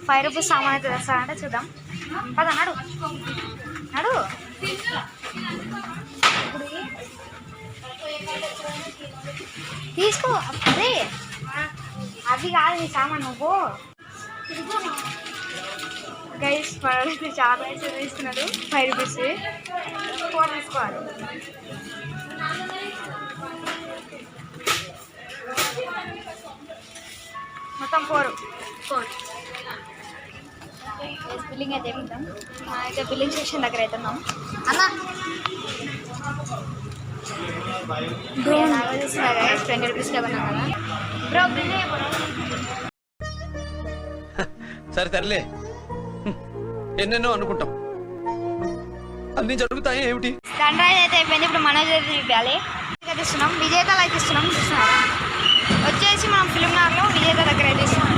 5 rupees సామాన్ అయితే తెస్తానంటే చూద్దాం. పద నడు నడు. తీసుకో. అదే అవి కాదు నీ సామాన్. నువ్వు గైస్ పడైతే చాక్లెట్స్ తీసుకున్నాడు 5 రూపీస్. 4 తీసుకోవాలి. మొత్తం 4 బిల్లింగ్ అయితే ఏమిద్దాం. అయితే బిల్లింగ్ సెక్షన్ దగ్గర అవుతున్నాం. అన్న 20 రూపీస్కి ఇవ్వన్నాం కదా బ్రో. బిల్ సరే తరలే, ఎన్నెన్నో అనుకుంటాం, అన్ని జరుగుతాయి ఏమిటి. సన్ రైజ్ అయితే అయిపోయింది. ఇప్పుడు మనోజ్ అయితే చూపించాలి. ఇస్తున్నాం విజేతలు అయితే ఇస్తున్నాం. చూస్తున్నారా వచ్చేసి మనం ఫిల్మ్ నగర్లో విజేత దగ్గర అయితే ఇస్తున్నాం.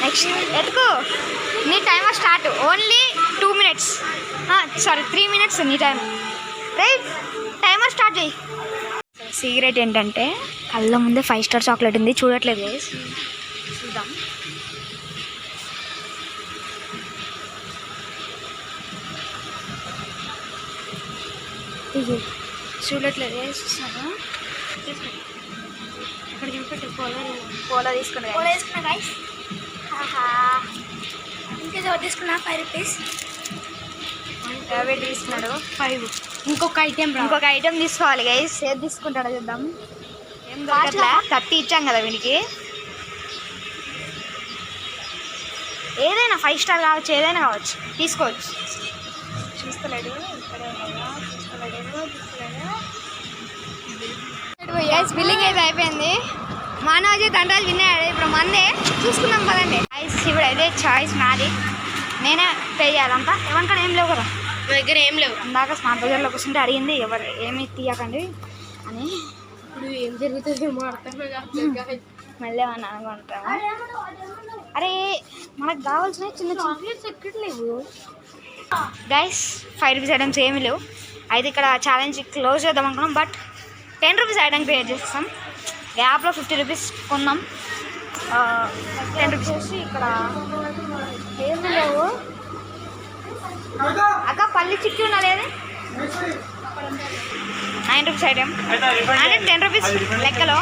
నెక్స్ట్ ఎత్తుకు. నీ timer start. Only 2 minutes, sorry 3 minutes నీ టైం. రైట్, టైమర్ స్టార్ట్ చేయి. సీక్రెట్ ఏంటంటే కళ్ళ ముందే 5 స్టార్ చాక్లెట్ ఉంది. చూడట్లేదు గైస్, చూద్దాం. చూడట్లేదు గైస్, చూస్తాను. ఇక్కడ చూపెట్టి పోలా తీసుకున్నా. పోలా తీసుకున్నా గైస్. ఇంకేదో తీసుకున్నా 5 రూపీస్. యాభై తీసుకున్నాడు 5. ఇంకొక ఐటెం తీసుకోవాలి గైస్. ఏది తీసుకుంటాడో చూద్దాం. ఏం దొరకట్లా. 30 ఇచ్చాం కదా వీనికి. ఏదైనా 5 స్టార్ కావచ్చు, ఏదైనా కావచ్చు, తీసుకోవచ్చు. చూస్తలేడు ఇక్కడే ఉన్నాడా? గైస్ బిల్లింగ్ అయితే అయిపోయింది. మానవజీ తండ్రాజు విన్నాడు. ఇప్పుడు మందే చూసుకుందాం కదండి. గైస్ ఇప్పుడు అయితే చాయిస్ నాది. నేనే పే చేయాలంతా. ఎవరికైనా ఏం లేవు కదా నా దగ్గర, ఏం లేవు. ఇందాక స్మార్ట్ బజార్లోకి వస్తుంటే అడిగింది ఎవరు ఏమి తీయకండి అని. ఇప్పుడు ఏం జరుగుతుంది మళ్ళీ ఏమన్నా అనుకుంటాము. అరే మనకు కావాల్సిన చిన్న చాక్లెట్స్ ఎక్కడ లేవు గైస్. 5 రూపీస్ ఐటమ్స్ ఏమీ లేవు. అయితే ఇక్కడ ఛాలెంజ్ క్లోజ్ చేద్దాం అనుకున్నాం. బట్ 10 రూపీస్ ఐటమ్ పే చేస్తాం. గ్యాప్లో 50 రూపీస్ కొన్నాం. 10 రూపీస్ వచ్చి ఇక్కడ ఏమి లేవు. అక్క పల్లి చిక్కి ఉన్నా లేదు. 9 రూపీస్ ఐటమ్ అంటే 10 రూపీస్ లెక్కలో.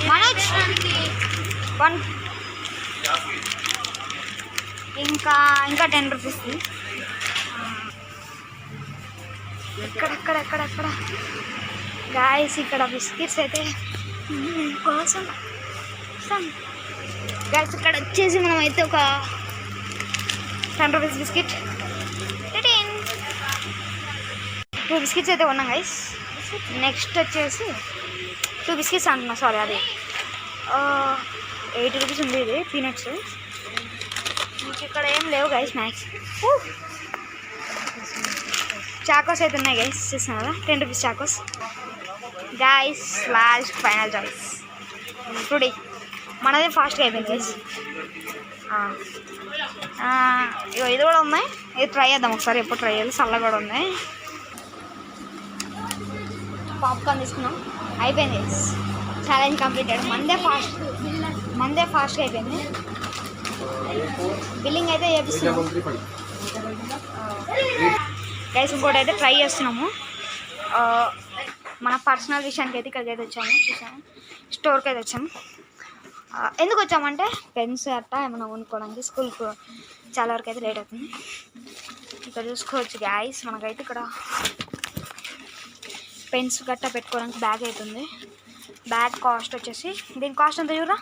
మనోజ్ 1 ఇంకా 10 రూపీస్ది. ఎక్కడ గాయస్ ఇక్కడ బిస్కెట్స్ అయితే కోసం గాయస్. ఇక్కడ వచ్చేసి మనం అయితే ఒక 10 రూపీస్ బిస్కెట్ 2 బిస్కెట్స్ అయితే ఉన్నాం గైస్. నెక్స్ట్ వచ్చేసి 2 బిస్కెట్స్ అంటున్నా, సారీ అది 80 రూపీస్ ఉంది. ఇది పీనట్స్. ఇంక ఇక్కడ ఏం లేవు గైస్. మ్యాక్స్ చాకోస్ అయితే ఉన్నాయి గైస్. చూస్తున్నా కదా 10 rupees Chocos guys. Last final choice today. మనదే ఫాస్ట్గా అయిపోయింది గైస్. ఇగో ఇది కూడా ఉన్నాయి. ఇది ట్రై చేద్దాం ఒకసారి. ఎప్పుడు ట్రై చేయాలి. చల్ల కూడా ఉన్నాయి. పాప్కార్న్ తీసుకున్నాం. అయిపోయింది గైస్. Challenge completed. మందే ఫాస్ట్గా అయిపోయింది. బిల్లింగ్ అయితే చేపిస్తున్నాము గైస్. ఇంకోటి అయితే ట్రై చేస్తున్నాము. మన పర్సనల్ విషయానికి అయితే ఇక్కడికి అయితే వచ్చాము. చూసాము స్టోర్కి అయితే వచ్చాము. ఎందుకు వచ్చామంటే పెన్స్ అట్టా ఏమైనా కొనుక్కోవడానికి. స్కూల్కు చాలా వరకు అయితే లేట్ అవుతుంది. ఇక్కడ చూసుకోవచ్చు గాయస్. మనకైతే ఇక్కడ పెన్స్ గట్టా పెట్టుకోవడానికి బ్యాగ్ అవుతుంది. బ్యాగ్ కాస్ట్ వచ్చేసి, దీని కాస్ట్ ఎంత చూడరా